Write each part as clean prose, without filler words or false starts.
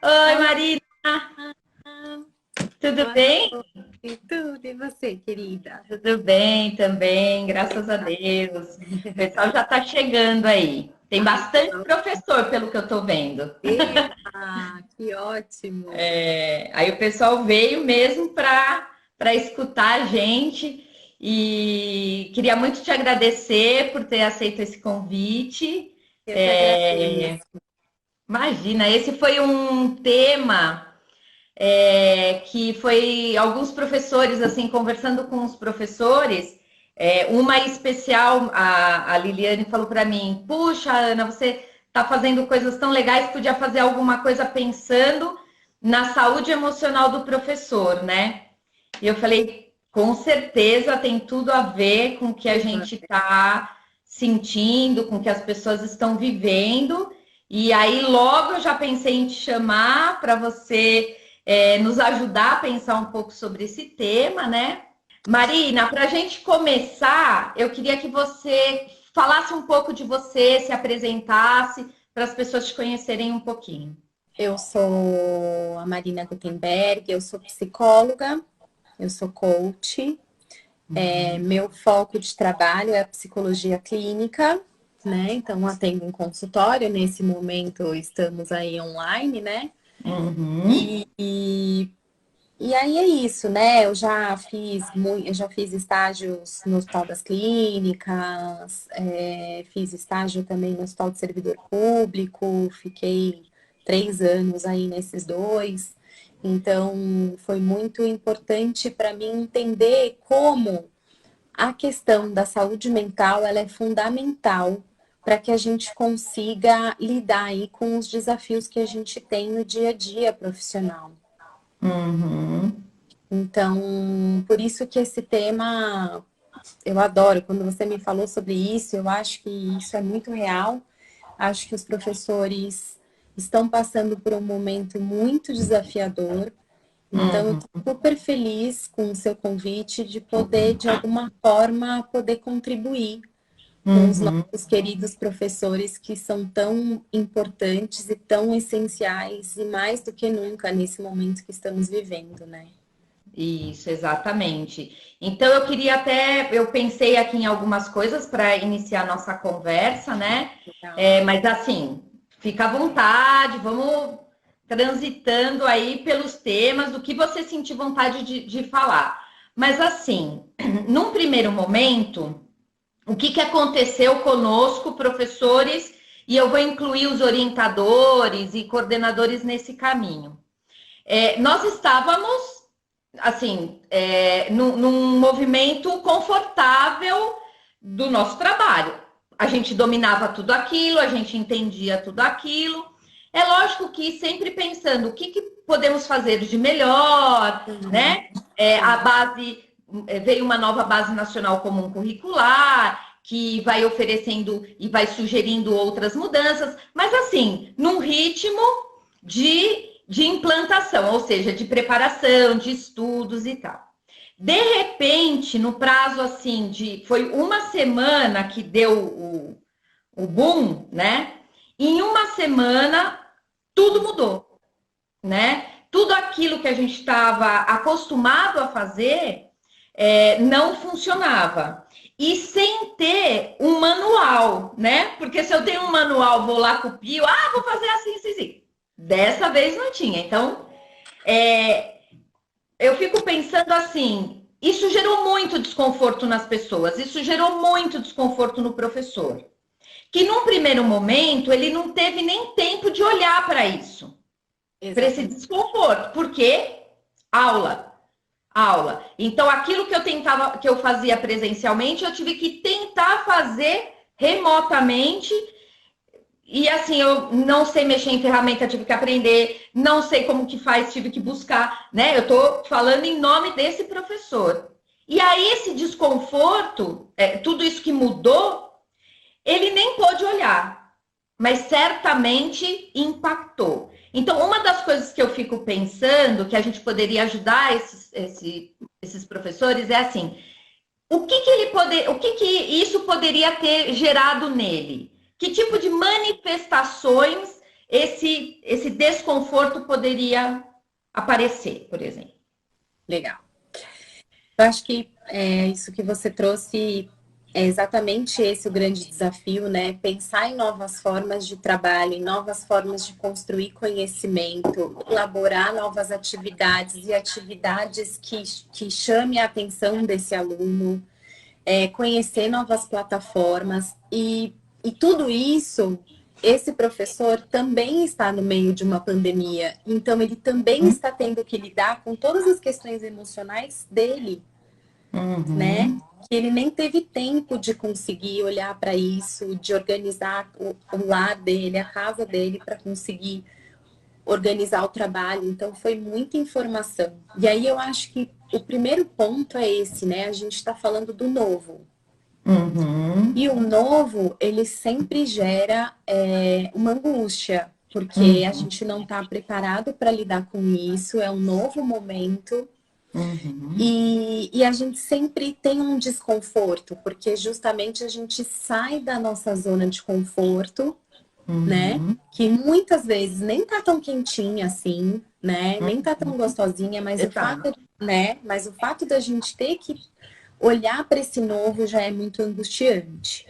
Oi, Olá, Marina, tudo boa bem? noite, tudo e você, querida? Tudo bem também, graças a Deus. O pessoal já está chegando aí. Tem Ai, bastante professor, pelo que eu estou vendo. que ótimo! Aí o pessoal veio mesmo para escutar a gente e queria muito te agradecer por ter aceito esse convite. Eu que É, agradeço. Imagina, esse foi um tema que foi alguns professores, assim, conversando com os professores, uma especial, a Liliane falou para mim, puxa, Ana, você está fazendo coisas tão legais, podia fazer alguma coisa pensando na saúde emocional do professor, né? E eu falei, com certeza tem tudo a ver com o que a gente está sentindo, com o que as pessoas estão vivendo. E aí logo eu já pensei em te chamar para você nos ajudar a pensar um pouco sobre esse tema, né? Marina, para a gente começar, eu queria que você falasse um pouco de você, se apresentasse, para as pessoas te conhecerem um pouquinho. Eu sou a Marina Gutenberg, eu sou psicóloga, eu sou coach. Meu foco de trabalho é a psicologia clínica, né? Então, atendo em consultório. Nesse momento, estamos aí online, né? Uhum, E aí é isso, né? Eu já fiz estágios no Hospital das Clínicas, fiz estágio também no Hospital de Servidor Público, fiquei 3 anos aí nesses dois. Então, foi muito importante para mim entender como a questão da saúde mental ela é fundamental para que a gente consiga lidar aí com os desafios que a gente tem no dia a dia profissional. uhum. Então, por isso que esse tema eu adoro. Quando você me falou sobre isso, eu acho que isso é muito real. Acho que os professores estão passando por um momento muito desafiador. Então, eu Uhum, estou super feliz com o seu convite de poder, de alguma forma, poder contribuir com os uhum. nossos queridos professores que são tão importantes e tão essenciais e mais do que nunca nesse momento que estamos vivendo, né? Isso, exatamente. Então eu queria até, eu pensei aqui em algumas coisas para iniciar nossa conversa, né? Legal. Mas assim, fica à vontade, vamos transitando aí pelos temas do que você sentir vontade de falar. Mas assim, num primeiro momento, o que, que aconteceu conosco, professores, e eu vou incluir os orientadores e coordenadores nesse caminho. Nós estávamos assim, num movimento confortável do nosso trabalho. A gente dominava tudo aquilo, a gente entendia tudo aquilo. É lógico que sempre pensando o que, que podemos fazer de melhor, Uhum. né? A Sim. base veio uma nova base nacional comum curricular que vai oferecendo e vai sugerindo outras mudanças, mas assim, num ritmo de implantação, ou seja, de preparação, de estudos e tal. De repente, no prazo assim de. Foi uma semana que deu o boom, né? Em uma semana, tudo mudou, né? Tudo aquilo que a gente estava acostumado a fazer não funcionava. E sem ter um manual, né? Porque se eu tenho um manual, vou lá copio, vou fazer assim, assim, assim. Dessa vez não tinha. Então, é, eu fico pensando assim, isso gerou muito desconforto nas pessoas, isso gerou muito desconforto no professor, que num primeiro momento ele não teve nem tempo de olhar para isso, para esse Exatamente. desconforto, porque aula, aula. Então aquilo que eu tentava, que eu fazia presencialmente, eu tive que tentar fazer remotamente. E assim, eu não sei mexer em ferramenta, tive que aprender, não sei como que faz, tive que buscar, né? Eu tô falando em nome desse professor. E aí, esse desconforto, tudo isso que mudou, ele nem pôde olhar, mas certamente impactou. Então, uma das coisas que eu fico pensando que a gente poderia ajudar esses professores é assim: o que, que isso poderia ter gerado nele? Que tipo de manifestações esse desconforto poderia aparecer, por exemplo. Legal. Eu acho que isso que você trouxe é exatamente esse o grande desafio, né? Pensar em novas formas de trabalho, em novas formas de construir conhecimento, elaborar novas atividades e atividades que chame a atenção desse aluno, conhecer novas plataformas e tudo isso. Esse professor também está no meio de uma pandemia, então ele também está tendo que lidar com todas as questões emocionais dele, né? Que ele nem teve tempo de conseguir olhar para isso, de organizar o lar dele, a casa dele, para conseguir organizar o trabalho. Então, foi muita informação. E aí eu acho que o primeiro ponto é esse, né? A gente está falando do novo. E o novo, ele sempre gera uma angústia, porque a gente não está preparado para lidar com isso, é um novo momento. E a gente sempre tem um desconforto, porque justamente a gente sai da nossa zona de conforto, né? Que muitas vezes nem tá tão quentinha assim, né? Nem tá tão gostosinha, mas mas o fato da gente ter que olhar para esse novo já é muito angustiante.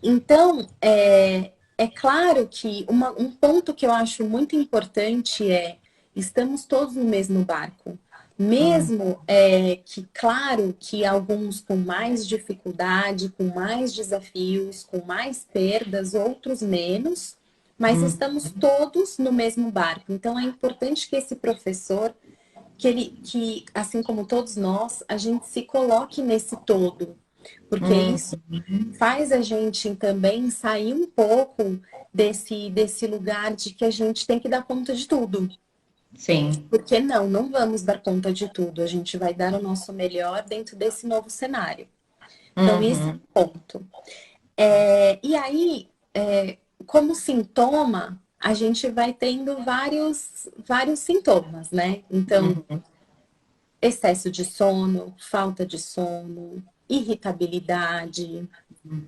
Então, é claro que um ponto que eu acho muito importante estamos todos no mesmo barco. Mesmo que, claro, que alguns com mais dificuldade, com mais desafios, com mais perdas, outros menos, mas estamos todos no mesmo barco. Então, é importante que esse professor, que assim como todos nós, a gente se coloque nesse todo, porque isso faz a gente também sair um pouco desse lugar de que a gente tem que dar conta de tudo. Sim. Porque não vamos dar conta de tudo. A gente vai dar o nosso melhor dentro desse novo cenário. Então, esse é o ponto. E aí, como sintoma, a gente vai tendo vários sintomas, né? Então, excesso de sono, falta de sono, irritabilidade,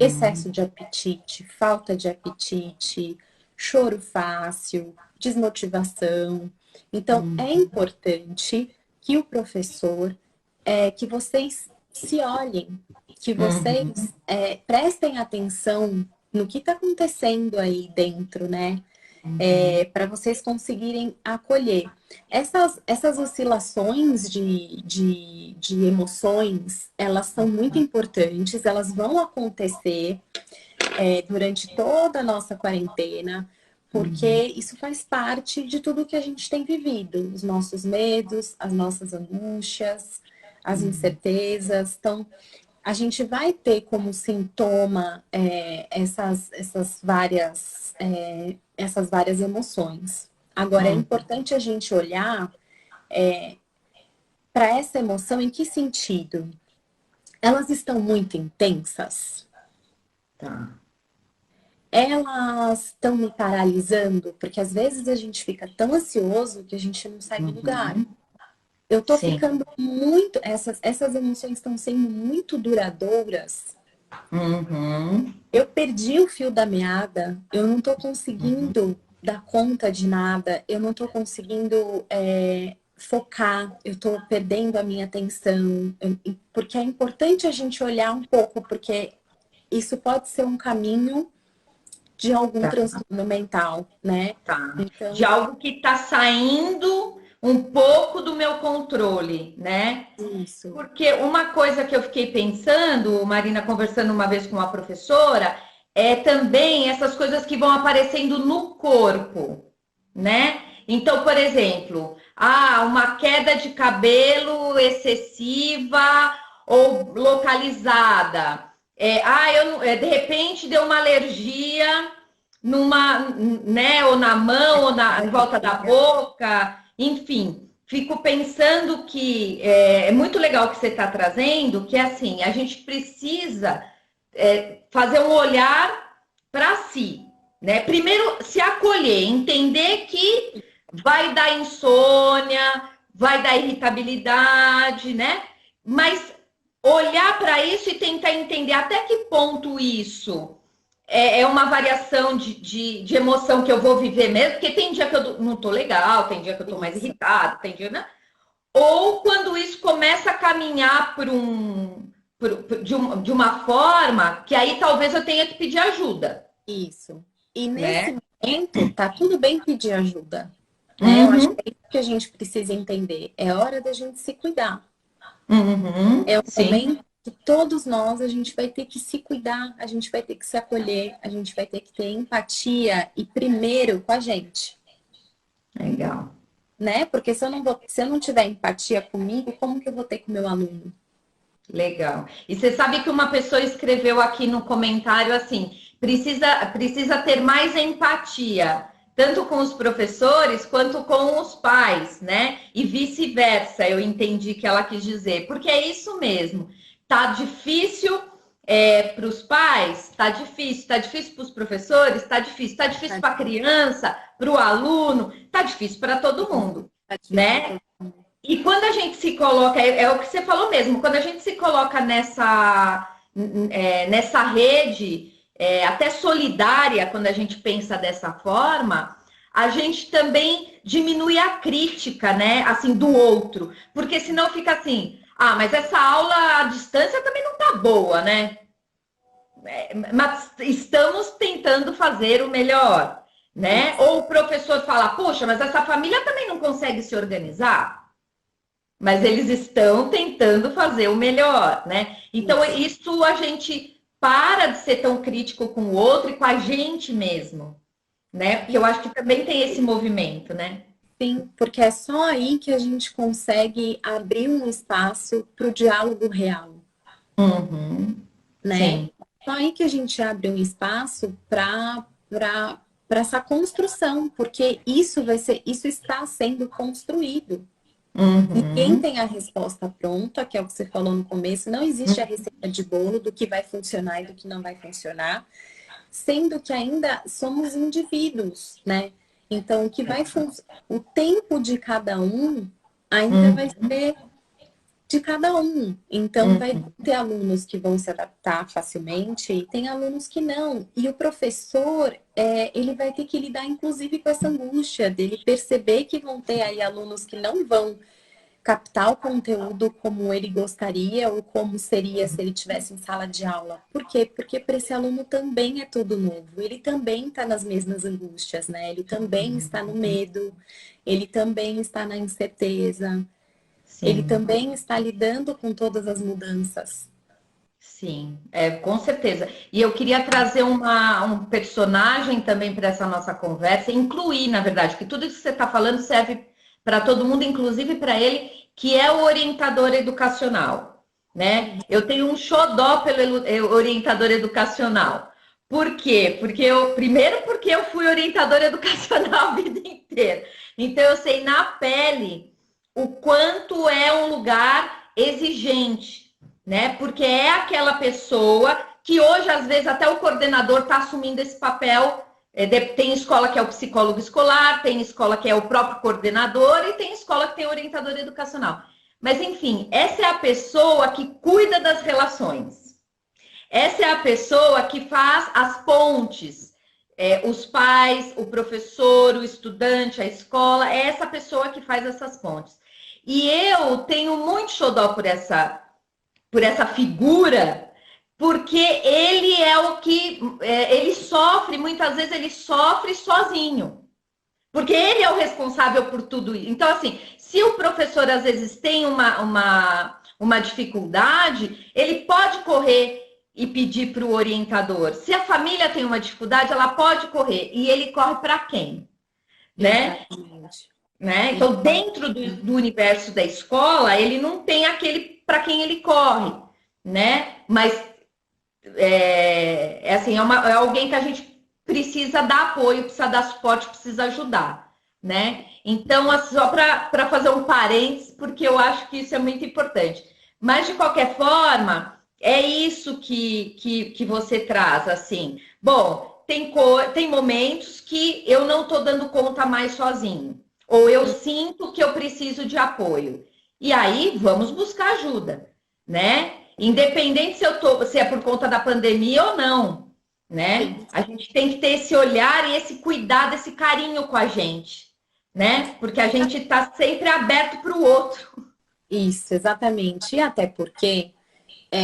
excesso de apetite, falta de apetite, choro fácil, desmotivação. Então, é importante que o professor, que vocês se olhem, que vocês prestem atenção no que está acontecendo aí dentro, né? Para vocês conseguirem acolher. Essas oscilações de emoções, elas são muito importantes, elas vão acontecer durante toda a nossa quarentena, porque isso faz parte de tudo que a gente tem vivido, os nossos medos, as nossas angústias, as incertezas. Então, a gente vai ter como sintoma essas várias emoções. Agora, é importante a gente olhar para essa emoção em que sentido? Elas estão muito intensas? Tá. Elas estão me paralisando? Porque às vezes a gente fica tão ansioso que a gente não sai do lugar. Eu tô ficando muito. Essas emoções estão sendo muito duradouras. Eu perdi o fio da meada, eu não tô conseguindo dar conta de nada, eu não tô conseguindo focar, eu tô perdendo a minha atenção. Porque é importante a gente olhar um pouco, porque isso pode ser um caminho de algum transtorno mental, né? Tá. Então, De algo que está saindo um pouco do meu controle, né? isso. Porque uma coisa que eu fiquei pensando, Marina, conversando uma vez com uma professora, é também essas coisas que vão aparecendo no corpo, né? Então, por exemplo, uma queda de cabelo excessiva ou localizada. De repente deu uma alergia né, ou na mão, ou em volta da boca, enfim. Fico pensando que é muito legal o que você está trazendo, que é assim, a gente precisa fazer um olhar para si, né? Primeiro, se acolher, entender que vai dar insônia, vai dar irritabilidade, né? Mas olhar para isso e tentar entender até que ponto isso é uma variação de emoção que eu vou viver mesmo, porque tem dia que eu não tô legal, tem dia que eu tô mais irritado, tem dia, né? Ou quando isso começa a caminhar de uma forma que aí talvez eu tenha que pedir ajuda, Isso. E nesse né? momento, tá tudo bem pedir ajuda, né? Eu acho que Uhum, é isso que a gente precisa entender. É hora da gente se cuidar. uhum, É um sim, momento que todos nós, a gente vai ter que se cuidar, a gente vai ter que se acolher, a gente vai ter que ter empatia e primeiro com a gente, legal. né? Porque se eu não tiver empatia comigo, como que eu vou ter com o meu aluno? Legal. E você sabe que uma pessoa escreveu aqui no comentário assim: precisa ter mais empatia, tanto com os professores quanto com os pais, né? E vice-versa, eu entendi que ela quis dizer, porque é isso mesmo. Tá difícil para os pais, tá difícil para os professores, tá difícil para a criança, para o aluno, tá difícil para todo mundo, Tá difícil para né? todo mundo. E quando a gente se coloca, é o que você falou mesmo, quando a gente se coloca nessa rede, até solidária, quando a gente pensa dessa forma, a gente também diminui a crítica, né? Assim, do outro. Porque senão fica assim, ah, mas essa aula à distância também não tá boa, né? Mas estamos tentando fazer o melhor, né? Isso. Ou o professor fala, puxa, mas essa família também não consegue se organizar. Mas eles estão tentando fazer o melhor, né? Então, Isso. isso a gente para de ser tão crítico com o outro e com a gente mesmo, né? Porque E eu acho que também tem esse movimento, né? sim, porque é só aí que a gente consegue abrir um espaço para o diálogo real, Uhum. né? Sim. Só aí que a gente abre um espaço para essa construção, porque isso está sendo construído. Ninguém Uhum. tem a resposta pronta, que é o que você falou no começo, não existe a receita de bolo do que vai funcionar e do que não vai funcionar, sendo que ainda somos indivíduos, né? Então, o tempo de cada um ainda vai Uhum. ser de cada um. Então, vai Uhum. ter alunos que vão se adaptar facilmente e tem alunos que não. E o professor, ele vai ter que lidar, inclusive, com essa angústia dele perceber que vão ter aí alunos que não vão captar o conteúdo como ele gostaria ou como seria se ele tivesse em sala de aula. Por quê? Porque para esse aluno também é tudo novo. Ele também está nas mesmas angústias, né? Ele também está no medo, ele também está na incerteza, ele Sim. também está lidando com todas as mudanças. Sim, com certeza. E eu queria trazer um personagem também para essa nossa conversa, incluir, na verdade, que tudo isso que você está falando serve para todo mundo, inclusive para ele, que é o orientador educacional, né? Eu tenho um xodó pelo orientador educacional. Por quê? Primeiro porque eu fui orientadora educacional a vida inteira. Então eu sei na pele o quanto é um lugar exigente, né? Porque é aquela pessoa que hoje, às vezes, até o coordenador está assumindo esse papel. Tem escola que é o psicólogo escolar, tem escola que é o próprio coordenador e tem escola que tem orientador educacional. Mas, enfim, essa é a pessoa que cuida das relações. Essa é a pessoa que faz as pontes. Os pais, o professor, o estudante, a escola, é essa pessoa que faz essas pontes. E eu tenho muito xodó por essa figura, porque ele é o que ele sofre, muitas vezes ele sofre sozinho. Porque ele é o responsável por tudo isso. Então, assim, se o professor às vezes tem uma dificuldade, ele pode correr e pedir para o orientador. Se a família tem uma dificuldade, ela pode correr. E ele corre para quem? Né? Exatamente. Né? E Então, dentro do universo da escola, ele não tem aquele para quem ele corre, né? Mas assim, é alguém que a gente precisa dar apoio, precisa dar suporte, precisa ajudar, né? Então, só para fazer um parênteses, porque eu acho que isso é muito importante. Mas, de qualquer forma, é isso que você traz, assim. Bom, tem momentos que eu não estou dando conta mais sozinho. Ou eu sinto que eu preciso de apoio. E aí, vamos buscar ajuda, né? Independente se é por conta da pandemia ou não. né? Sim. A gente tem que ter esse olhar e esse cuidado, esse carinho com a gente, né? Porque a gente está sempre aberto para o outro. Isso, exatamente. E até porque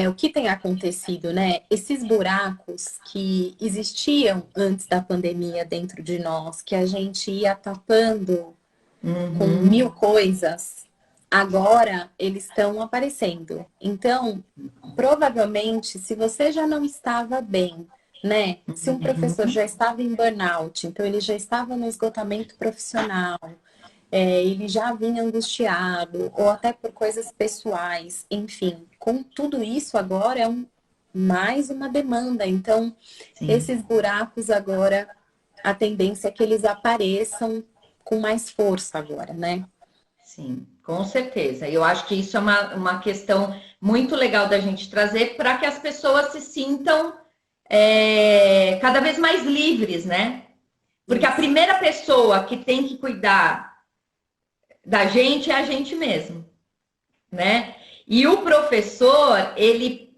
o que tem acontecido, né? Esses buracos que existiam antes da pandemia dentro de nós, que a gente ia tapando com Uhum, mil coisas, agora eles estão aparecendo. Então, provavelmente, se você já não estava bem, né? Se um professor uhum, já estava em burnout, então ele já estava no esgotamento profissional, ele já vinha angustiado, ou até por coisas pessoais, enfim, com tudo isso agora mais uma demanda. Então, sim, esses buracos agora, a tendência é que eles apareçam com mais força agora, né? sim, com certeza. Eu acho que isso é uma questão muito legal da gente trazer para que as pessoas se sintam cada vez mais livres, né? Porque a Isso, primeira pessoa que tem que cuidar da gente é a gente mesmo, né? E o professor, ele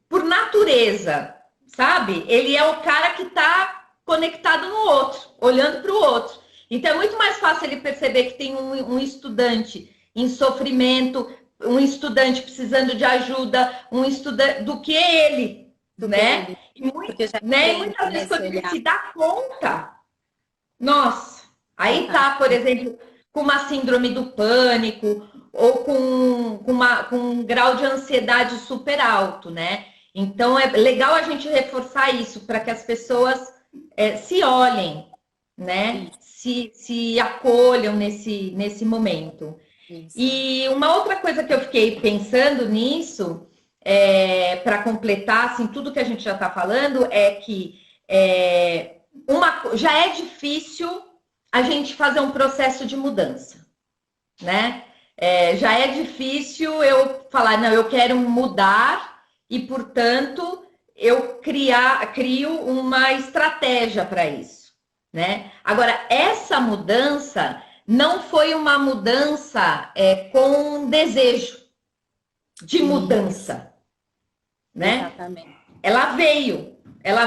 por natureza, sabe? Ele é o cara que está conectado no outro, olhando para o outro. Então é muito mais fácil ele perceber que tem um estudante em sofrimento, um estudante precisando de ajuda, um estudante do que ele, do que né? ele, E, muito, porque já né? E aprende muitas vezes nesse quando ele olhar. se dá conta, nossa, aí Exato. tá, por exemplo, com uma síndrome do pânico ou com um grau de ansiedade super alto, né? Então é legal a gente reforçar isso para que as pessoas se olhem, né? Isso, Se acolham nesse momento. isso. E uma outra coisa que eu fiquei pensando nisso, para completar assim, tudo que a gente já está falando, é que já é difícil a gente fazer um processo de mudança, né? Já é difícil eu falar, não, eu quero mudar e, portanto, eu crio uma estratégia para isso, né? Agora, essa mudança não foi uma mudança com desejo de Isso, mudança, né? exatamente. Ela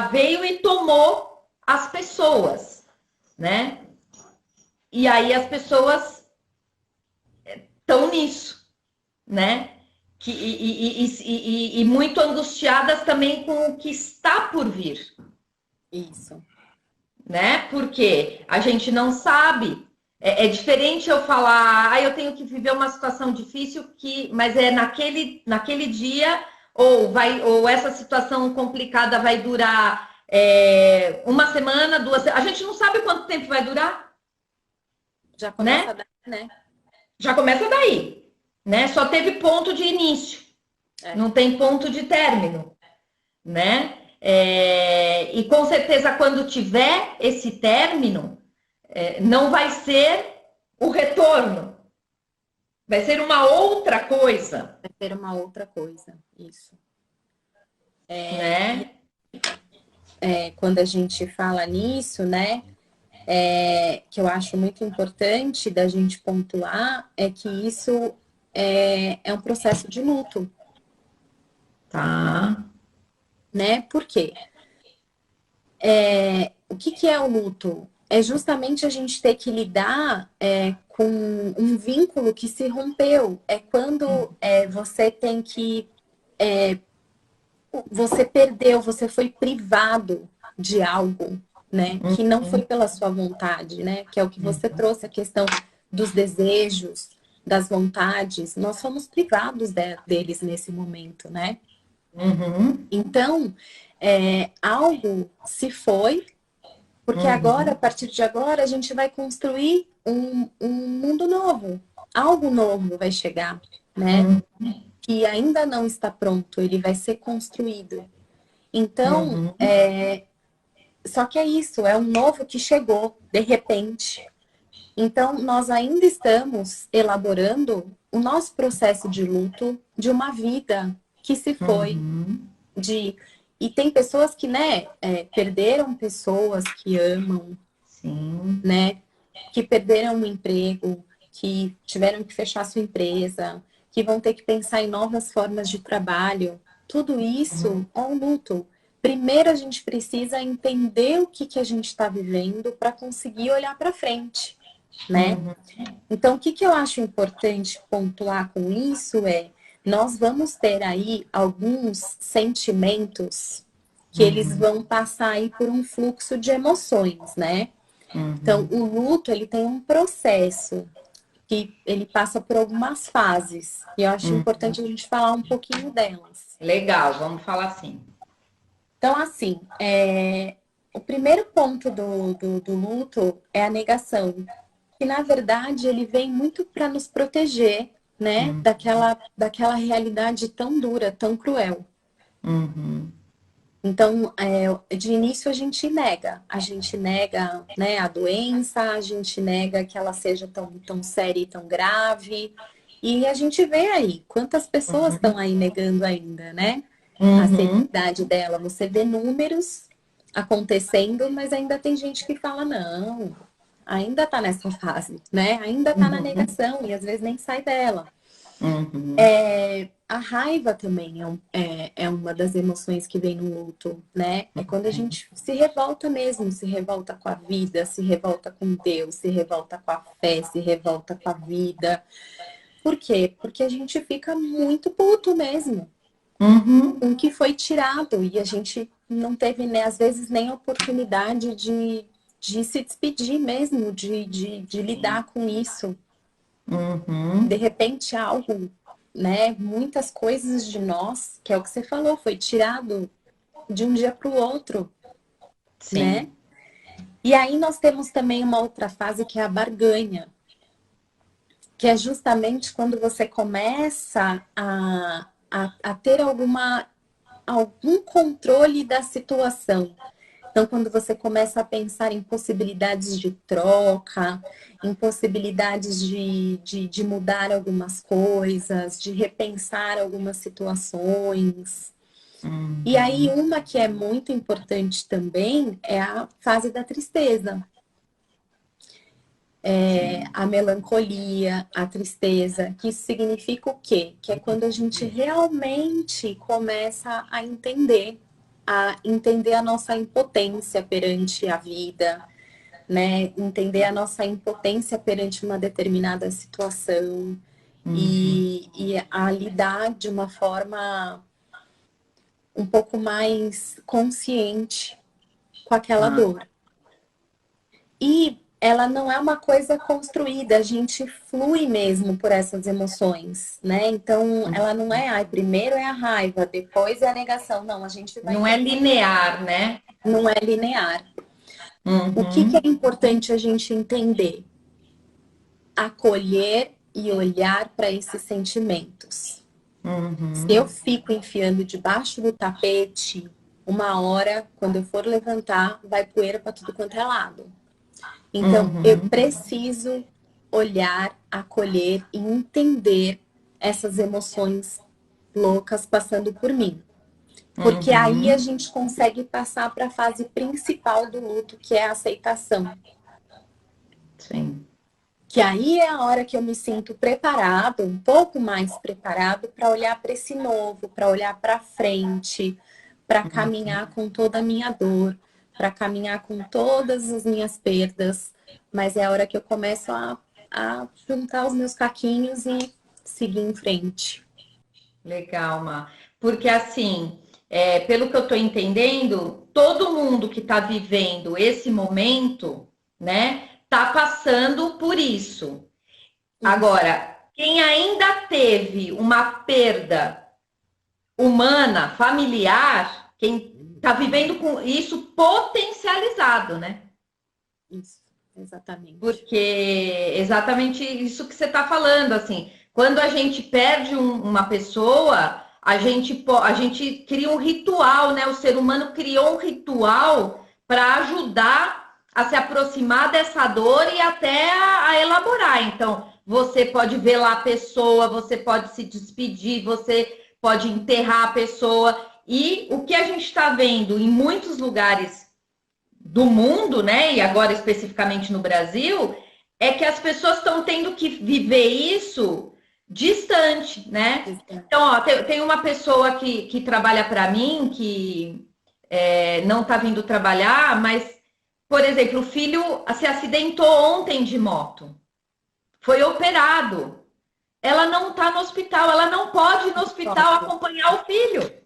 veio e tomou as pessoas, né? E aí as pessoas estão nisso, né? E muito angustiadas também com o que está por vir, Isso. né? Porque a gente não sabe. É diferente eu falar, eu tenho que viver uma situação difícil, mas é naquele dia, ou essa situação complicada vai durar uma semana, 2 semanas. A gente não sabe quanto tempo vai durar, Já começa né? daí, né? Já começa daí, né? Só teve ponto de início, É, não tem ponto de término, né? E com certeza, quando tiver esse término, não vai ser o retorno, vai ser uma outra coisa, vai ser uma outra coisa. Isso. E né? quando a gente fala nisso, né? Que eu acho muito importante da gente pontuar é que isso é um processo de luto, Tá. né? Por quê? O que é o luto? É justamente a gente ter que lidar com um vínculo que se rompeu. É quando você tem que. Você perdeu, você foi privado de algo, né? Que não foi pela sua vontade, né? Que é o que você trouxe, a questão dos desejos, das vontades. Nós fomos privados deles nesse momento, né? Uhum, Então, algo se foi. Porque agora, a uhum, partir de agora, a gente vai construir um mundo novo. Algo novo vai chegar, né? uhum, Que ainda não está pronto, ele vai ser construído. Então, uhum, só que é isso, é um novo que chegou de repente. Então, nós ainda estamos elaborando o nosso processo de luto de uma vida que se foi, uhum. de e tem pessoas que, né, perderam pessoas que amam, Sim. né? Que perderam o emprego, que tiveram que fechar sua empresa, que vão ter que pensar em novas formas de trabalho. tudo isso é um luto. Primeiro a gente precisa entender o que que a gente está vivendo para conseguir olhar para frente, né? Uhum. Então, o que que eu acho importante pontuar com isso é, nós vamos ter aí alguns sentimentos que eles Uhum. vão passar aí por um fluxo de emoções, né? Então, Uhum. o luto, ele tem um processo que ele passa por algumas fases. E eu acho Uhum. importante a gente falar um pouquinho delas. Legal, vamos falar assim. Então, assim, o primeiro ponto do luto é a negação, que na verdade ele vem muito para nos proteger, né, Uhum. daquela realidade tão dura, tão cruel. Uhum. Então, de início a gente nega, né, a doença, a gente nega que ela seja tão séria e tão grave, e a gente vê aí quantas pessoas estão aí negando ainda, né, a Uhum. seriedade dela. Você vê números acontecendo, mas ainda tem gente que fala, não, ainda tá nessa fase, né, ainda tá na Uhum. negação, e às vezes nem sai dela. Uhum. A raiva também é uma das emoções que vem no luto, né? É quando a gente se revolta mesmo, se revolta com a vida, se revolta com Deus, se revolta com a fé, se revolta com a vida. Por quê? Porque a gente fica muito puto mesmo Uhum. com o que foi tirado e a gente não teve, né, às vezes, nem a oportunidade de se despedir mesmo, de lidar com isso. De Uhum. repente, algo, né? Muitas coisas de nós, que é o que você falou, foi tirado de um dia para o outro, né? Sim. E aí nós temos também uma outra fase que é a barganha, que é justamente quando você começa a ter algum controle da situação. Então, quando você começa a pensar em possibilidades de troca, em possibilidades de mudar algumas coisas, de repensar algumas situações. E aí, Uhum. uma que é muito importante também é a fase da tristeza, Sim. a melancolia, a tristeza, que isso significa o quê? Que é quando a gente realmente começa a entender a nossa impotência perante a vida, né? Entender a nossa impotência perante uma determinada situação Uhum. e a lidar de uma forma um pouco mais consciente com aquela Ah. dor. E ela não é uma coisa construída, a gente flui mesmo por essas emoções, né? Então, ela não é, primeiro é a raiva, depois é a negação. Não, a gente vai Não é entender, linear, né? não é linear. O que é Uhum. importante a gente entender? Acolher e olhar para esses sentimentos. Se eu Uhum. fico enfiando debaixo do tapete, uma hora, quando eu for levantar, vai poeira para tudo quanto é lado. Então, eu Uhum. preciso olhar, acolher e entender essas emoções loucas passando por mim. Porque aí a Uhum. gente consegue passar para a fase principal do luto, que é a aceitação. Sim. Que aí é a hora que eu me sinto preparado, um pouco mais preparado para olhar para esse novo, para olhar para frente, para caminhar com toda a minha dor, para caminhar com todas as minhas perdas. Mas é a hora que eu começo a juntar os meus caquinhos e seguir em frente. Legal, Má. Porque assim, pelo que eu estou entendendo, todo mundo que está vivendo esse momento, né, está passando por isso. Isso, Agora, quem ainda teve uma perda humana, familiar, quem está vivendo com isso potencializado, né? isso, exatamente. Porque exatamente isso que você está falando, assim, quando a gente perde uma pessoa, a gente cria um ritual, né? O ser humano criou um ritual para ajudar a se aproximar dessa dor e até a elaborar. Então, você pode ver lá a pessoa, você pode se despedir, você pode enterrar a pessoa. E o que a gente está vendo em muitos lugares do mundo, né? E agora especificamente no Brasil, é que as pessoas estão tendo que viver isso distante, né? Então, ó, tem uma pessoa que trabalha para mim, que não está vindo trabalhar, mas, por exemplo, o filho se acidentou ontem de moto, foi operado. Ela não está no hospital, ela não pode ir no hospital acompanhar o filho,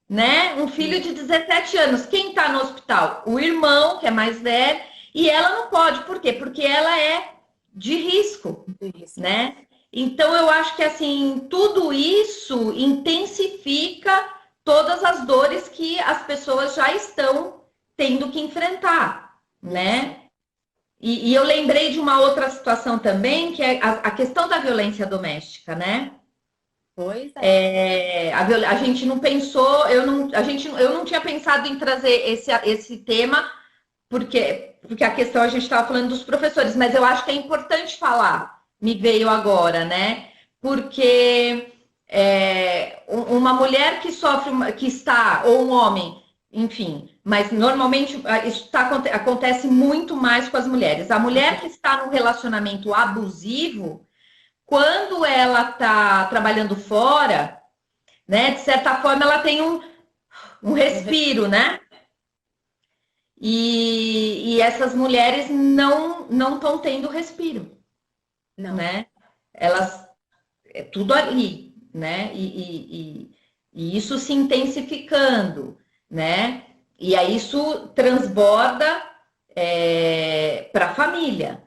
né? Um filho de 17 anos. Quem está no hospital? O irmão, que é mais velho, e ela não pode. Por quê? Porque ela é de risco, né? Então, eu acho que, assim, tudo isso intensifica todas as dores que as pessoas já estão tendo que enfrentar, né? E eu lembrei de uma outra situação também, que é a questão da violência doméstica, né? Pois é. A gente não pensou, eu não tinha pensado em trazer esse tema, porque a questão a gente estava falando dos professores, mas eu acho que é importante falar, me veio agora, né? Porque uma mulher que sofre, que está, ou um homem, enfim, mas normalmente isso acontece muito mais com as mulheres. A mulher que está num relacionamento abusivo, quando ela está trabalhando fora, né, de certa forma ela tem um respiro, né? E essas mulheres não estão tendo respiro, né? Elas é tudo ali, né? E isso se intensificando, né? E aí isso transborda para a família,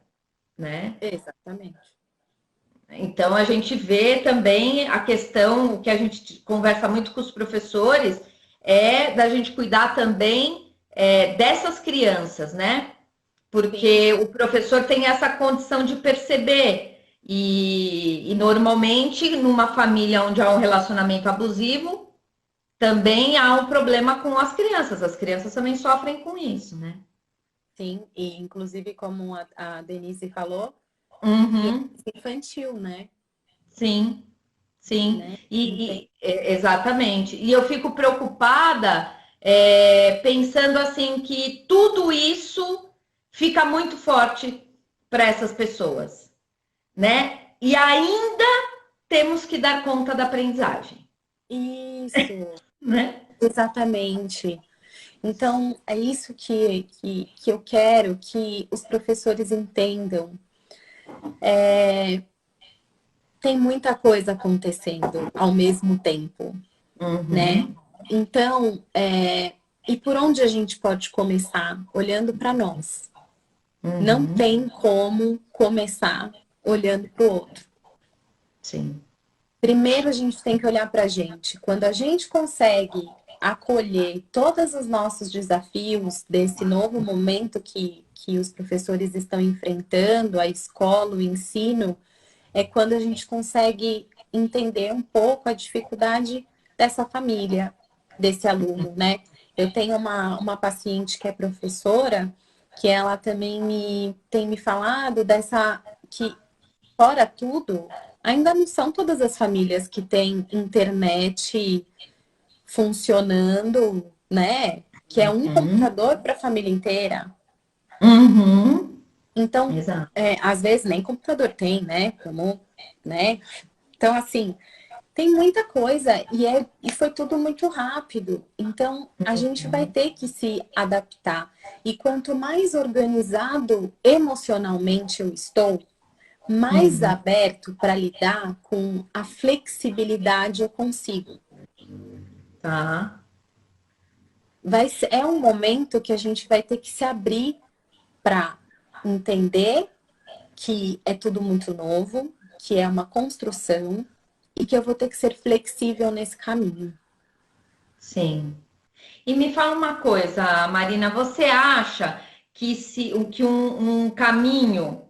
né? Exatamente. Então a gente vê também a questão, o que a gente conversa muito com os professores, é da gente cuidar também dessas crianças, né? Porque o professor tem essa condição de perceber. E normalmente, numa família onde há um relacionamento abusivo, também há um problema com as crianças. As crianças também sofrem com isso, né? Sim, e inclusive como a Denise falou, Uhum. infantil, né? Sim, sim. Né? Exatamente. E eu fico preocupada pensando assim que tudo isso fica muito forte para essas pessoas, né? E ainda temos que dar conta da aprendizagem, Isso, né? exatamente. Então, é isso que eu quero que os professores entendam. Tem muita coisa acontecendo ao mesmo tempo, né? Uhum, Então, e por onde a gente pode começar? Olhando para nós. Não uhum, tem como começar olhando para o outro. sim. Primeiro a gente tem que olhar para a gente. Quando a gente consegue acolher todos os nossos desafios desse novo momento que os professores estão enfrentando, a escola, o ensino, é quando a gente consegue entender um pouco a dificuldade dessa família, desse aluno, né? Eu tenho uma paciente que é professora, que ela também tem me falado dessa, que fora tudo, ainda não são todas as famílias que têm internet funcionando, né? Que é um Uhum, computador para a família inteira. uhum, Então, exato. às vezes nem computador tem, né? Como, né? Então, assim, tem muita coisa e foi tudo muito rápido. Então, a gente vai ter que se adaptar. E quanto mais organizado emocionalmente eu estou, mais Uhum, aberto para lidar com a flexibilidade eu consigo. tá. É um momento que a gente vai ter que se abrir para entender que é tudo muito novo, que é uma construção e que eu vou ter que ser flexível nesse caminho. Sim. E me fala uma coisa, Marina, você acha que um caminho,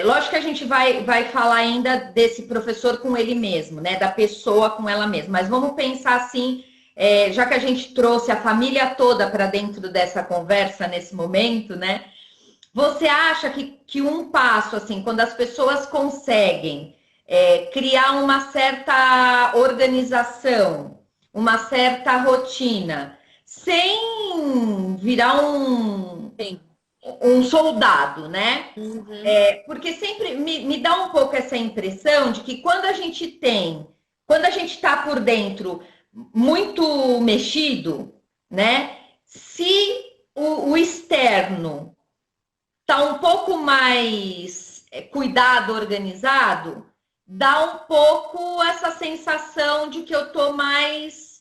lógico que a gente vai falar ainda desse professor com ele mesmo, né? Da pessoa com ela mesma, mas vamos pensar assim, já que a gente trouxe a família toda para dentro dessa conversa nesse momento, né? Você acha que um passo, assim, quando as pessoas conseguem criar uma certa organização, uma certa rotina, sem virar Sim. um soldado, né? Uhum. Porque sempre me dá um pouco essa impressão de que quando a gente está por dentro muito mexido, né? Se o externo está um pouco mais cuidado, organizado, dá um pouco essa sensação de que eu tô mais.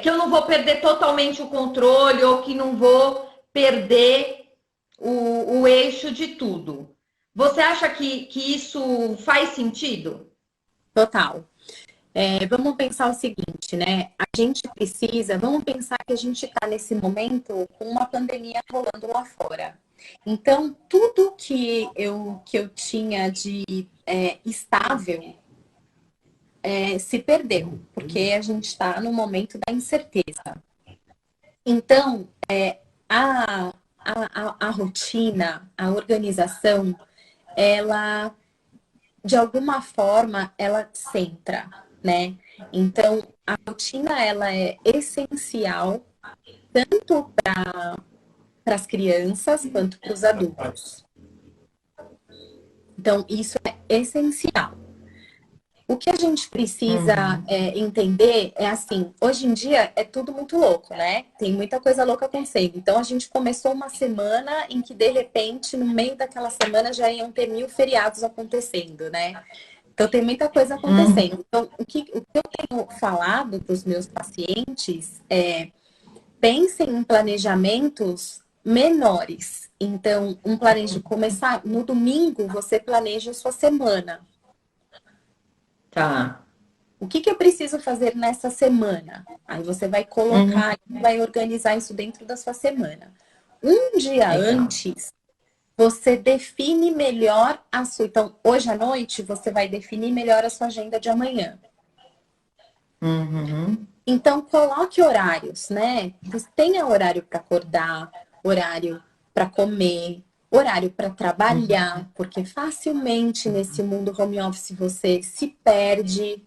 Que eu não vou perder totalmente o controle ou que não vou perder o eixo de tudo. Você acha que isso faz sentido? Total. Vamos pensar o seguinte, né? A gente precisa, vamos pensar que a gente está nesse momento com uma pandemia rolando lá fora. Então, tudo que eu tinha de estável se perdeu, porque a gente está no momento da incerteza. Então, a, a rotina, a organização, ela, de alguma forma, ela centra, né? Então, a rotina, ela é essencial tanto para as crianças quanto para os adultos. Então, isso é essencial. O que a gente precisa Uhum. entender é assim, hoje em dia é tudo muito louco, né? Tem muita coisa louca acontecendo. Então a gente começou uma semana em que, de repente, no meio daquela semana já iam ter 1000 feriados acontecendo, né? Então tem muita coisa Uhum. acontecendo. Então, o que eu tenho falado para os meus pacientes é pensem em planejamentos menores. Então, um planejo começar no domingo, você planeja a sua semana. Tá. O que eu preciso fazer nessa semana? Aí você vai Uhum. colocar, vai organizar isso dentro da sua semana. Um dia Legal. antes, você define melhor a sua. Então, hoje à noite, você vai definir melhor a sua agenda de amanhã. Uhum. Então, coloque horários, né? Você tenha horário para acordar, horário para comer, horário para Uhum. trabalhar, porque facilmente nesse mundo home office você se perde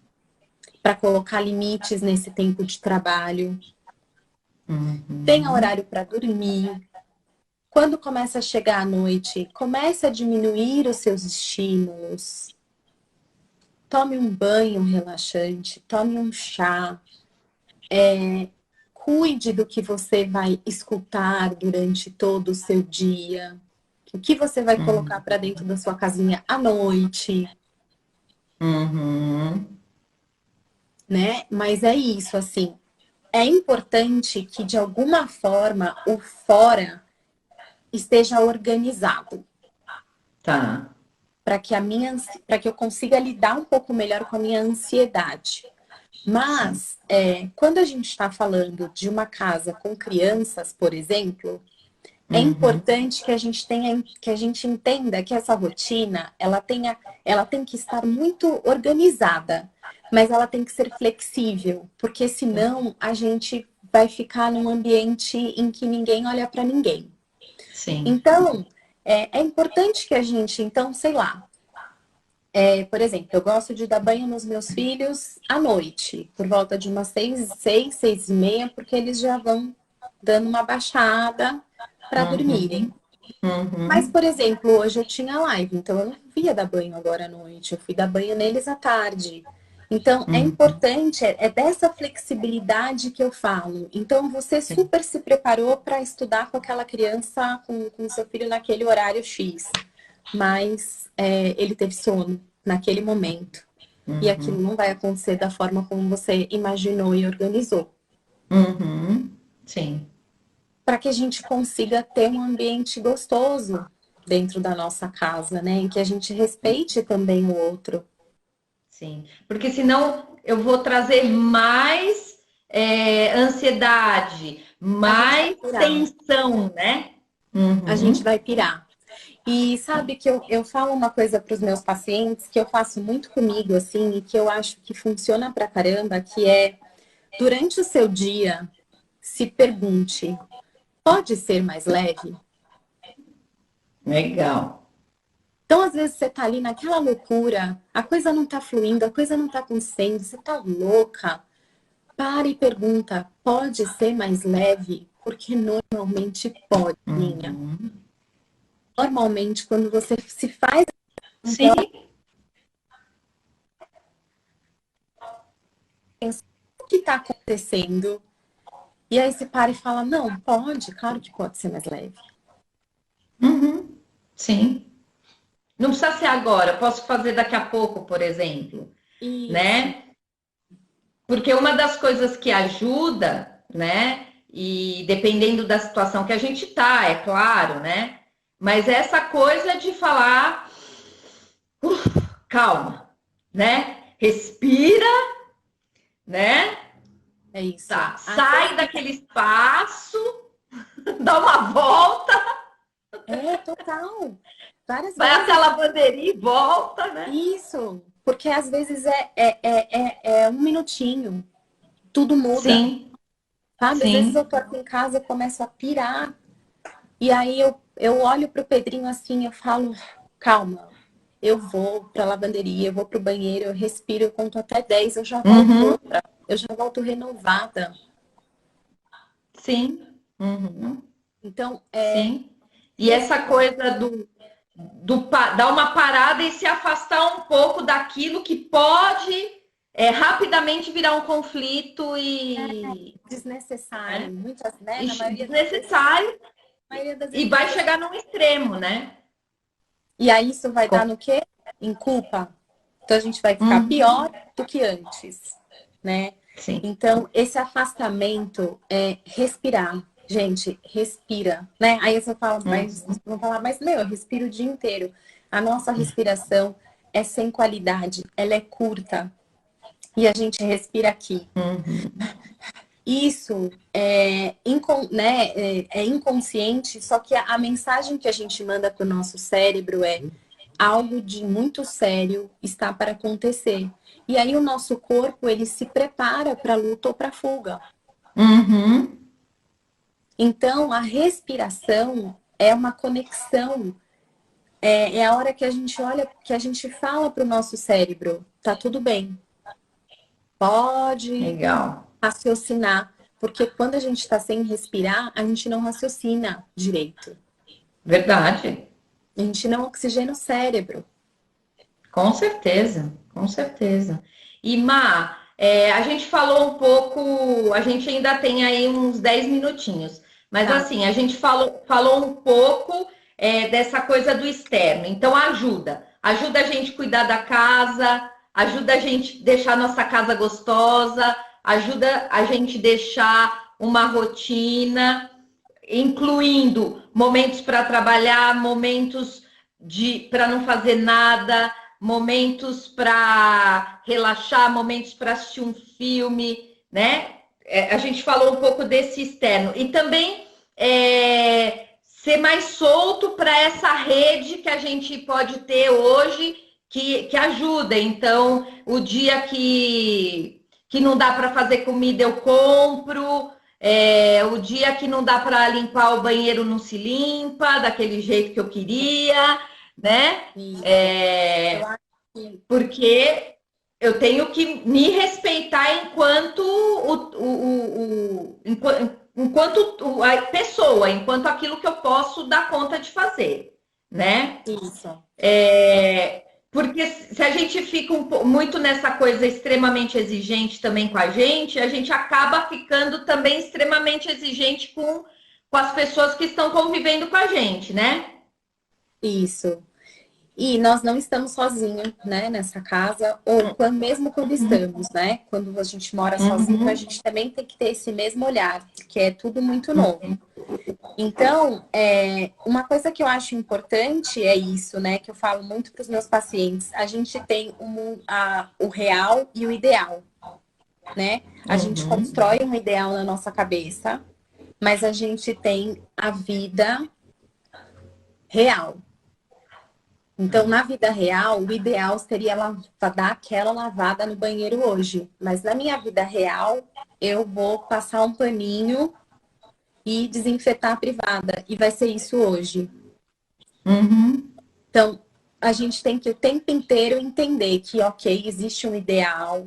para colocar limites nesse tempo de trabalho. Tenha Uhum. horário para dormir. Quando começa a chegar a noite, comece a diminuir os seus estímulos. Tome um banho relaxante, tome um chá. Cuide do que você vai escutar durante todo o seu dia. O que você vai colocar para dentro da sua casinha à noite, Uhum. né? Mas é isso, assim. É importante que, de alguma forma, o fora esteja organizado Tá. para que eu consiga lidar um pouco melhor com a minha ansiedade. Sim. Mas quando a gente está falando de uma casa com crianças, por exemplo, é Uhum. importante que a gente tenha, que a gente entenda que essa rotina ela tem que estar muito organizada, mas ela tem que ser flexível, porque senão a gente vai ficar num ambiente em que ninguém olha para ninguém. Sim. Então, é importante que a gente, então, sei lá, por exemplo, eu gosto de dar banho nos meus filhos à noite, por volta de umas 6, 6, 6:30, porque eles já vão dando uma baixada para dormirem. Uhum. Mas, Uhum. por exemplo, hoje eu tinha live, então eu não via dar banho agora à noite, eu fui dar banho neles à tarde. Então, é Uhum. importante, é dessa flexibilidade que eu falo. Então, você Sim. super se preparou para estudar com aquela criança, com seu filho naquele horário X, mas ele teve sono naquele momento. E aquilo Uhum. não vai acontecer da forma como você imaginou e organizou. Uhum. Sim. Para que a gente consiga ter um ambiente gostoso dentro da nossa casa, né? Em que a gente respeite também o outro. Sim. Porque senão eu vou trazer mais ansiedade, A gente vai mais pirar. tensão, né? A gente Uhum. vai pirar. E sabe que eu falo uma coisa para os meus pacientes que eu faço muito comigo, assim, e que eu acho que funciona pra caramba, que é, durante o seu dia, se pergunte, pode ser mais leve? Legal. Então, às vezes, você tá ali naquela loucura, a coisa não tá fluindo, a coisa não tá acontecendo, você tá louca. Para e pergunta, pode ser mais leve? Porque normalmente pode, minha. Uhum. normalmente, quando você se faz, Sim, então, pensa, o que está acontecendo? E aí você para e fala, não, pode, claro que pode ser mais leve. uhum, sim. Não precisa ser agora, posso fazer daqui a pouco, por exemplo, Isso. né? Porque uma das coisas que ajuda, né? E dependendo da situação que a gente tá, é claro, né? Mas essa coisa de falar, calma, né? Respira, né? É isso. Tá, A sai daquele espaço, dá uma volta, É, total. Várias vai até a vezes. lavanderia e volta, né? Isso. Porque às vezes é um minutinho. Tudo muda. Sim, Sabe? Às vezes eu sim. tô aqui em casa, eu começo a pirar. E aí eu olho pro Pedrinho assim, eu falo, calma. Eu vou pra lavanderia, eu vou pro banheiro, eu respiro, eu conto até 10, eu já volto Uhum, outra. Eu já volto renovada. sim. Uhum. Então, Sim. E essa respirar. coisa dar uma parada e se afastar um pouco daquilo que pode rapidamente virar um conflito Desnecessário. né, Muitas, né? e Na maioria das vezes, desnecessário e vai desnecessário. chegar num extremo, né? E aí isso vai dar Com- no quê? Em culpa. Então a gente vai ficar pior Uhum, do que antes, né? sim. Então esse afastamento é respirar. Gente, respira, né? Aí você fala, mas Uhum, vão falar, mas meu, eu respiro o dia inteiro. A nossa respiração é sem qualidade, ela é curta e a gente respira aqui. uhum, Isso né, é inconsciente, só que a mensagem que a gente manda para o nosso cérebro é algo de muito sério está para acontecer. E aí o nosso corpo ele se prepara para a luta ou para a fuga. uhum, Então a respiração é uma conexão, é a hora que a gente olha, que a gente fala para o nosso cérebro, tá tudo bem, pode legal. raciocinar, porque quando a gente está sem respirar, a gente não raciocina direito. Verdade. A gente não oxigena o cérebro. Com certeza, com certeza. E Má, a gente falou um pouco, a gente ainda tem aí uns 10 minutinhos, mas Tá, assim, a gente falou um pouco dessa coisa do externo. Então ajuda a gente cuidar da casa, ajuda a gente deixar nossa casa gostosa, ajuda a gente deixar uma rotina, incluindo momentos para trabalhar, momentos de para não fazer nada, momentos para relaxar, momentos para assistir um filme, né? A gente falou um pouco desse externo e também ser mais solto para essa rede que a gente pode ter hoje que ajuda. Então, o dia que não dá para fazer comida, eu compro. O dia que não dá para limpar o banheiro não se limpa daquele jeito que eu queria, né? isso. Eu É, acho que porque eu tenho que me respeitar enquanto enquanto a pessoa, enquanto aquilo que eu posso dar conta de fazer, né? isso. Porque se a gente fica muito nessa coisa extremamente exigente também com a gente acaba ficando também extremamente exigente com as pessoas que estão convivendo com a gente, né? Isso. E nós não estamos sozinhos, né, nessa casa, ou mesmo quando estamos, né? Quando a gente mora sozinho, a Uhum, gente também tem que ter esse mesmo olhar, porque é tudo muito novo. Então, uma coisa que eu acho importante é isso, né? Que eu falo muito para os meus pacientes. A gente tem o real e o ideal, né? A gente uhum, constrói um ideal na nossa cabeça, mas a gente tem a vida real. Então, na vida real, o ideal seria dar aquela lavada no banheiro hoje. Mas na minha vida real, eu vou passar um paninho e desinfetar a privada. E vai ser isso hoje. uhum. Então, a gente tem que o tempo inteiro entender que, ok, existe um ideal,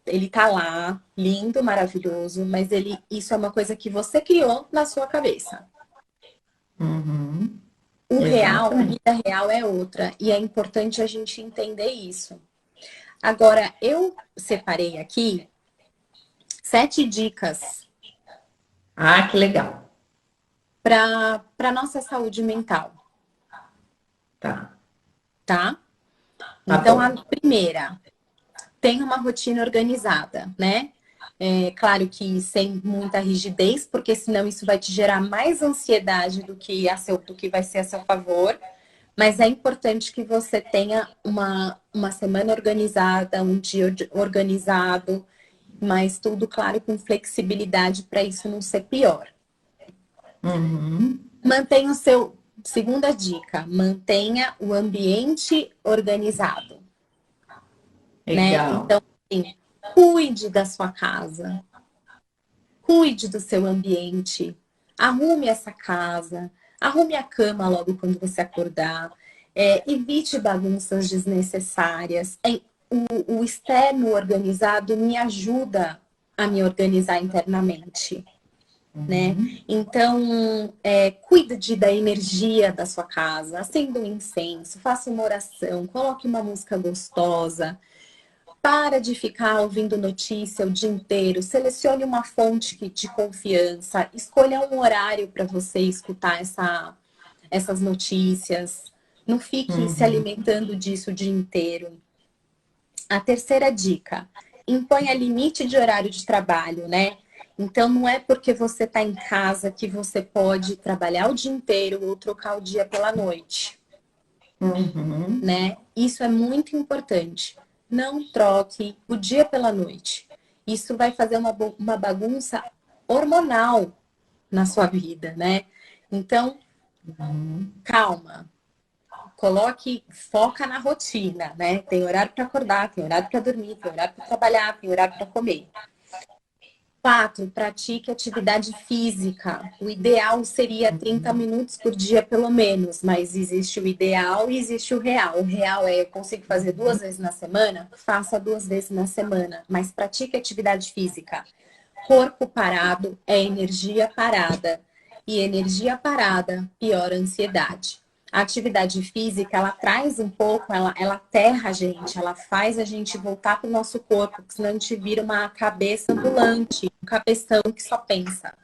ele tá lá, lindo, maravilhoso, mas isso é uma coisa que você criou na sua cabeça. Uhum. O real, a Exatamente. vida real é outra. E é importante a gente entender isso. Agora, eu separei aqui 7 dicas Ah, que legal. para nossa saúde mental, Tá, tá? tá Então, a bom. primeira, tenha uma rotina organizada, né? É claro que sem muita rigidez, porque senão isso vai te gerar mais ansiedade do que vai ser a seu favor. Mas é importante que você tenha uma semana organizada, um dia organizado, mas tudo, claro, com flexibilidade para isso não ser pior. Uhum. Mantenha o seu. Segunda dica, mantenha o ambiente organizado, né? Legal. Então, assim, cuide da sua casa, cuide do seu ambiente, arrume essa casa, arrume a cama logo quando você acordar, evite bagunças desnecessárias. O externo organizado me ajuda a me organizar internamente, né? Uhum. Então, cuide da energia da sua casa, acenda um incenso, faça uma oração, coloque uma música gostosa. Para de ficar ouvindo notícia o dia inteiro. Selecione uma fonte de confiança. Escolha um horário para você escutar essas notícias. Não fique se Uhum. alimentando disso o dia inteiro. A terceira dica: imponha limite de horário de trabalho, né? Então, não é porque você está em casa que você pode trabalhar o dia inteiro ou trocar o dia pela noite, Uhum. né? Isso é muito importante. Não troque o dia pela noite. Isso vai fazer uma bagunça hormonal na sua vida, né? Então, Uhum. calma. Coloque, foca na rotina, né? Tem horário para acordar, tem horário para dormir, tem horário para trabalhar, tem horário para comer. 4, pratique atividade física. O ideal seria 30 minutos por dia, pelo menos, mas existe o ideal e existe o real. O real é eu consigo fazer 2 vezes na semana? Faça 2 vezes na semana, mas pratique atividade física. Corpo parado é energia parada. E energia parada piora a ansiedade. A atividade física, ela traz um pouco, ela aterra a gente, ela faz a gente voltar para o nosso corpo, porque senão a gente vira uma cabeça ambulante, um cabeção que só pensa,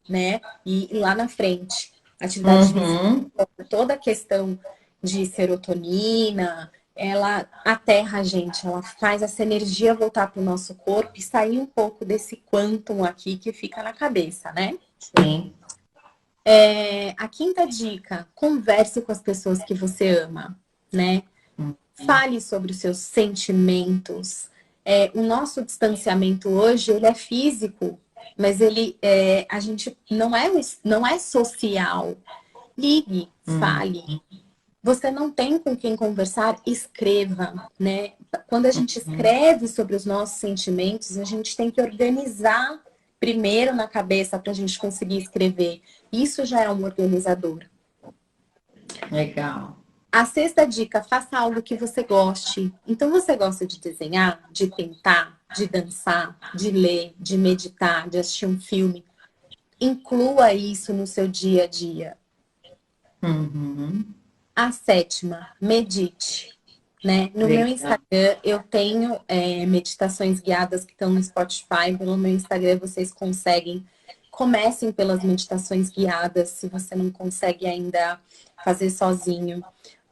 né? E lá na frente, a atividade física, Uhum. toda a questão de serotonina, ela aterra a gente, ela faz essa energia voltar para o nosso corpo e sair um pouco desse quantum aqui que fica na cabeça, né? Sim. A quinta dica, converse com as pessoas que você ama, né? Uhum. Fale sobre os seus sentimentos. O nosso distanciamento hoje, ele é físico, mas a gente não é social. Ligue, fale. Você não tem com quem conversar, escreva, né? Quando a gente Uhum. escreve sobre os nossos sentimentos, a gente tem que organizar primeiro na cabeça para a gente conseguir escrever. Isso já é um organizador. Legal. A sexta dica, faça algo que você goste. Então, você gosta de desenhar, de pintar, de dançar, de ler, de meditar, de assistir um filme. Inclua isso no seu dia a dia. Uhum. A sétima, medite. Né? No meu Legal. Instagram, eu tenho meditações guiadas que estão no Spotify. Pelo meu Instagram, vocês conseguem. Comecem pelas meditações guiadas, se você não consegue ainda fazer sozinho.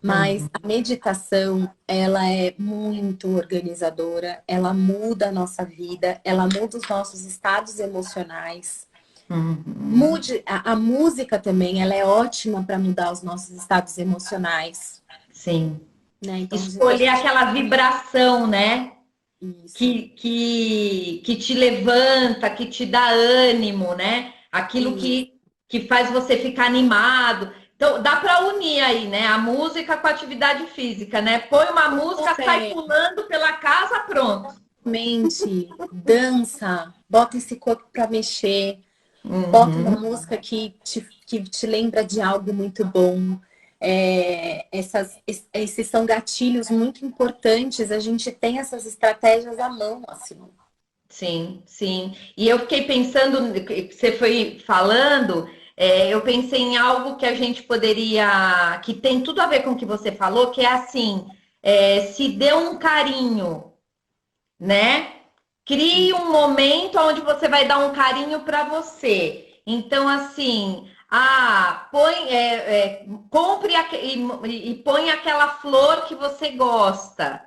Mas Uhum. a meditação, ela é muito organizadora, ela muda a nossa vida, ela muda os nossos estados emocionais. Uhum. Mude a música também, ela é ótima para mudar os nossos estados emocionais, Sim. né? Então a Escolher gente aquela vibração, né? isso, Que te levanta, que te dá ânimo, né? Aquilo isso. que faz você ficar animado. Então, dá para unir aí, né? A música com a atividade física, né? Põe uma música, sai É, pulando pela casa, pronto. mente, dança, bota esse corpo para mexer, bota uma Uhum. música que te lembra de algo muito bom. Esses são gatilhos muito importantes. A gente tem essas estratégias à mão, assim. Sim, sim. E eu fiquei pensando, que você foi falando, eu pensei em algo que a gente poderia, que tem tudo a ver com o que você falou, que é assim, se dê um carinho, né? Crie um momento onde você vai dar um carinho para você. Então, assim, compre e põe aquela flor que você gosta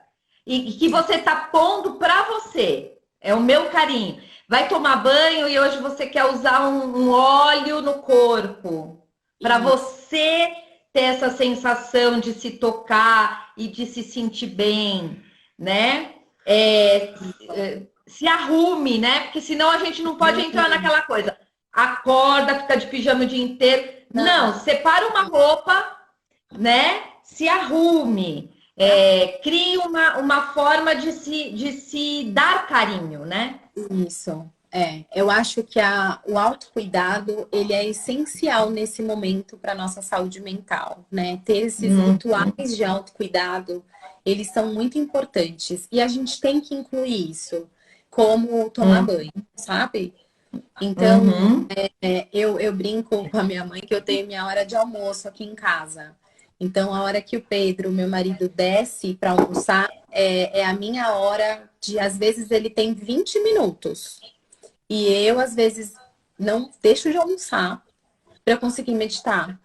e que você está pondo para você. É o meu carinho. Vai tomar banho e hoje você quer usar um óleo no corpo para Isso. você ter essa sensação de se tocar e de se sentir bem, né? É, se arrume, né? Porque senão a gente não pode entrar Uhum. naquela coisa. Acorda, fica de pijama o dia inteiro. Não, Não. separa uma roupa, né? Se arrume. Crie uma forma de se dar carinho, né? Isso. Eu acho que o autocuidado, ele é essencial nesse momento para nossa saúde mental, né? Ter esses Hum, rituais de autocuidado, eles são muito importantes. E a gente tem que incluir isso, como tomar hum, banho, sabe? Então, uhum, eu brinco com a minha mãe que eu tenho minha hora de almoço aqui em casa. Então, a hora que o Pedro, meu marido, desce para almoçar, é a minha hora de, às vezes, ele tem 20 minutos. E eu, às vezes, não deixo de almoçar para eu conseguir meditar.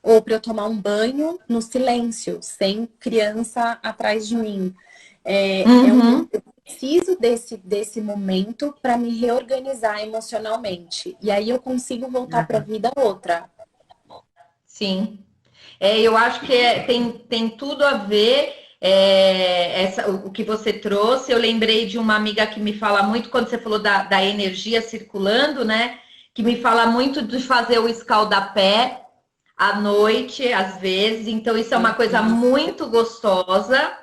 Ou para eu tomar um banho no silêncio, sem criança atrás de mim. uhum. Eu preciso desse momento para me reorganizar emocionalmente. E aí eu consigo voltar para a vida outra. Sim. Eu acho que tem tudo a ver o que você trouxe. Eu lembrei de uma amiga que me fala muito, quando você falou da energia circulando, né? Que me fala muito de fazer o escaldapé à noite, às vezes. Então, isso é uma coisa muito gostosa,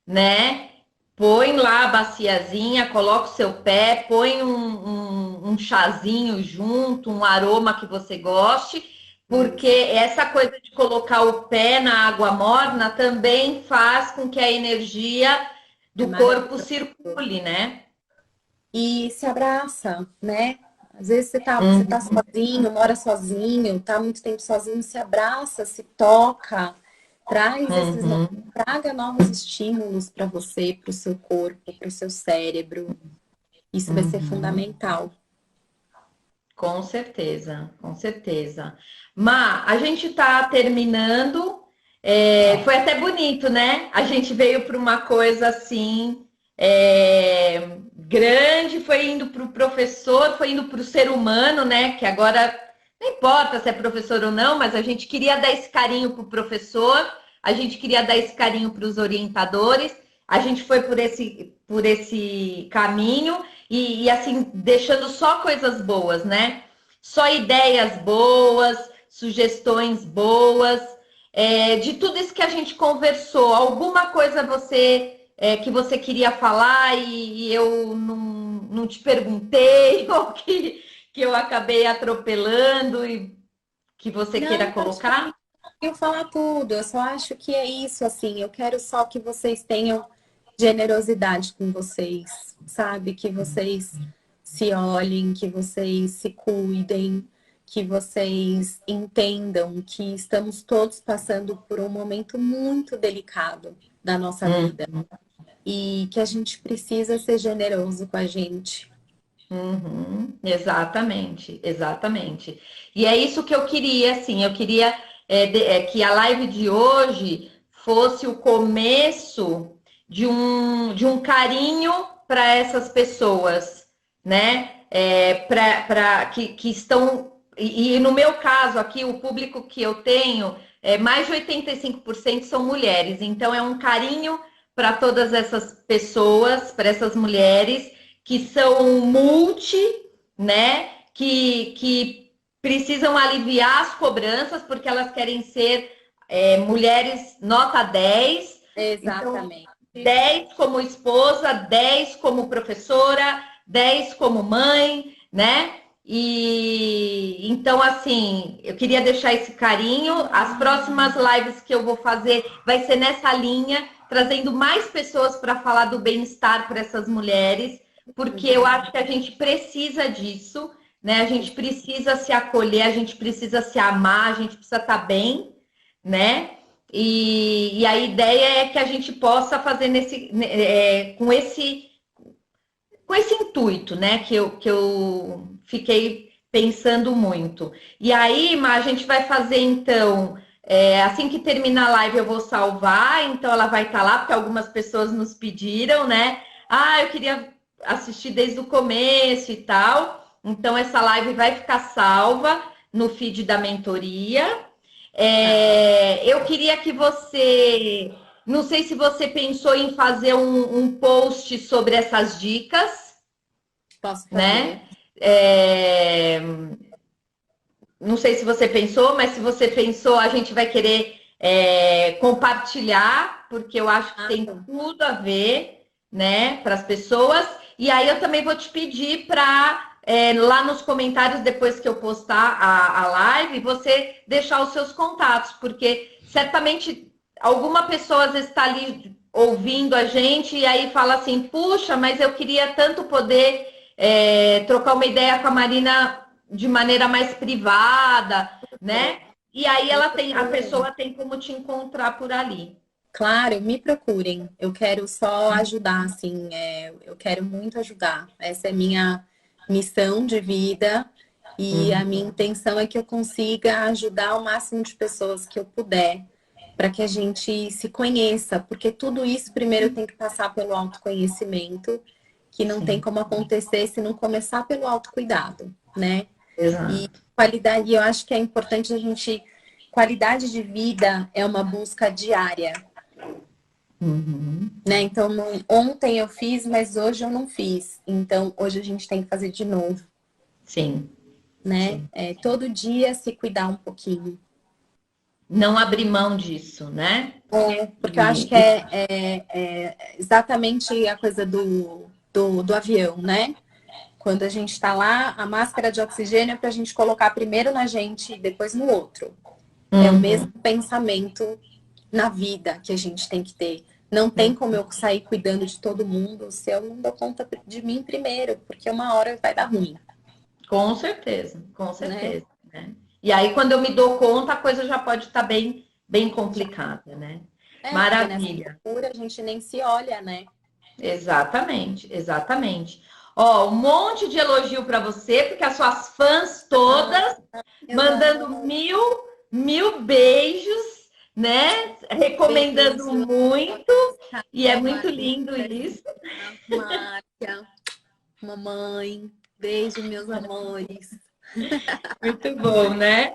né? Põe lá a baciazinha, coloca o seu pé, põe um chazinho junto, um aroma que você goste, porque essa coisa de colocar o pé na água morna também faz com que a energia É do corpo maravilhoso. circule, né? E se abraça, né? Às vezes você tá Uhum, sozinho, mora sozinho, tá muito tempo sozinho, se abraça, se toca, traz esses, uhum, traga novos estímulos para você, para o seu corpo, para o seu cérebro. Isso vai ser uhum. fundamental. Com certeza, com certeza. Má, a gente está terminando. Foi até bonito, né? A gente veio para uma coisa assim grande, foi indo para o professor, foi indo para o ser humano, né? Que agora não importa se é professor ou não, mas a gente queria dar esse carinho para o professor, a gente queria dar esse carinho para os orientadores, a gente foi por esse caminho e assim, deixando só coisas boas, né? Só ideias boas, sugestões boas, de tudo isso que a gente conversou. Alguma coisa que você queria falar e eu não te perguntei, ou que eu acabei atropelando e que você queira Não, acho que colocar? eu falar tudo. Eu só acho que é isso, assim. Eu quero só que vocês tenham generosidade com vocês, sabe? Que vocês se olhem, que vocês se cuidem, que vocês entendam que estamos todos passando por um momento muito delicado da nossa vida e que a gente precisa ser generoso com a gente. Uhum, exatamente, exatamente. E é isso que eu queria, assim, eu queria que a live de hoje fosse o começo de um carinho para essas pessoas, né? Que estão. E no meu caso aqui, o público que eu tenho, mais de 85% são mulheres, então é um carinho para todas essas pessoas, para essas mulheres que são né? Que precisam aliviar as cobranças porque elas querem ser mulheres nota 10. Então, Exatamente. 10 como esposa, 10 como professora, 10 como mãe, né? E então, assim, eu queria deixar esse carinho. As próximas lives que eu vou fazer vai ser nessa linha, trazendo mais pessoas para falar do bem-estar para essas mulheres, porque eu acho que a gente precisa disso, né? A gente precisa se acolher, a gente precisa se amar, a gente precisa estar bem, né? E a ideia é que a gente possa fazer com esse intuito, né? Que eu fiquei pensando muito. E aí, Má, a gente vai fazer então. Assim que terminar a live, eu vou salvar, então ela vai estar lá, porque algumas pessoas nos pediram, né? Ah, eu queria assistir desde o começo e tal. Então, essa live vai ficar salva no feed da mentoria. Eu queria que você. Não sei se você pensou em fazer um post sobre essas dicas, Posso né? fazer. É, não sei se você pensou, mas se você pensou, a gente vai querer compartilhar, porque eu acho que Ah, tem tudo a ver, né, para as pessoas. E aí eu também vou te pedir para lá nos comentários, depois que eu postar a live, você deixar os seus contatos, porque certamente alguma pessoa às vezes está ali ouvindo a gente e aí fala assim, puxa, mas eu queria tanto poder trocar uma ideia com a Marina de maneira mais privada, né? E aí a pessoa tem como te encontrar por ali. claro, me procurem. Eu quero só ajudar, assim, eu quero muito ajudar. Essa é minha missão de vida e a minha intenção é que eu consiga ajudar o máximo de pessoas que eu puder para que a gente se conheça, porque tudo isso primeiro tem que passar pelo autoconhecimento, que não tem Sim, como acontecer se não começar pelo autocuidado, né? E exato. qualidade, eu acho que é importante a gente. Qualidade de vida é uma busca diária, Uhum. né? Então, ontem eu fiz, mas hoje eu não fiz. Então, hoje a gente tem que fazer de novo, Sim, né? sim. Todo dia se cuidar um pouquinho. Não abrir mão disso, né? Porque eu acho que é exatamente a coisa do avião, né? Quando a gente está lá, a máscara de oxigênio é para a gente colocar primeiro na gente e depois no outro. É o mesmo Uhum. pensamento na vida que a gente tem que ter. Não tem como eu sair cuidando de todo mundo se eu não dou conta de mim primeiro, porque uma hora vai dar ruim, Com né? certeza, né? E aí, quando eu me dou conta, a coisa já pode estar bem, bem complicada, né? Porque nessa Maravilha. loucura a gente nem se olha, né? Exatamente, exatamente. Ó, um monte de elogio para você, porque as suas fãs Ah, todas meus mandando amores, mil beijos, né? Recomendando beijo, muito, e é Carol, muito Marina, lindo isso. Márcia, mamãe, beijo, meus amores. Muito bom, né?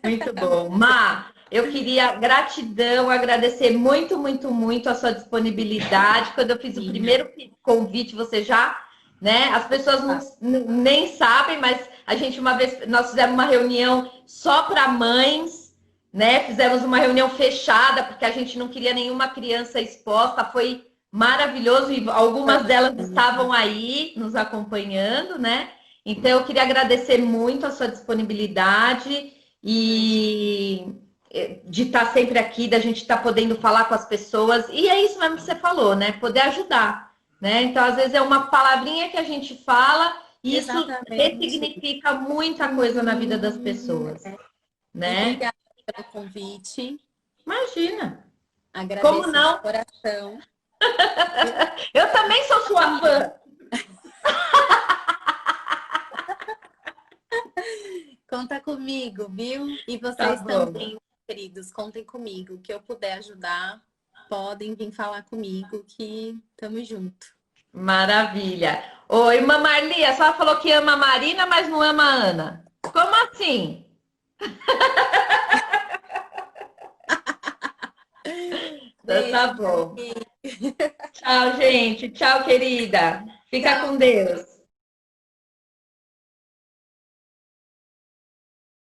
Muito bom. Má, eu queria gratidão, agradecer muito, muito, muito a sua disponibilidade. Quando eu fiz o Sim, primeiro convite, você já, né? As pessoas nem sabem, mas a gente uma vez nós fizemos uma reunião só para mães, né? Fizemos uma reunião fechada porque a gente não queria nenhuma criança exposta. Foi maravilhoso e foi algumas delas bacana. estavam aí nos acompanhando, né? Então eu queria agradecer muito a sua disponibilidade e de estar sempre aqui, da gente estar podendo falar com as pessoas. E é isso mesmo que você falou, né? Poder ajudar, né? Então, às vezes é uma palavrinha que a gente fala e isso Exatamente. ressignifica muita coisa na vida das pessoas, E né? obrigada pelo convite. Imagina. Como Agradeço de não? coração. Eu também sou sua Comigo. fã. Conta comigo, viu? E Tá vocês bom. também, queridos, contem comigo. O que eu puder ajudar, podem vir falar comigo que estamos junto. Maravilha. Oi, irmã Marli, a senhora falou que ama a Marina, mas não ama a Ana. Como assim? Então, tá Beijo, bom. Marli. Tchau, gente. Tchau, querida. Fica Tchau. com Deus.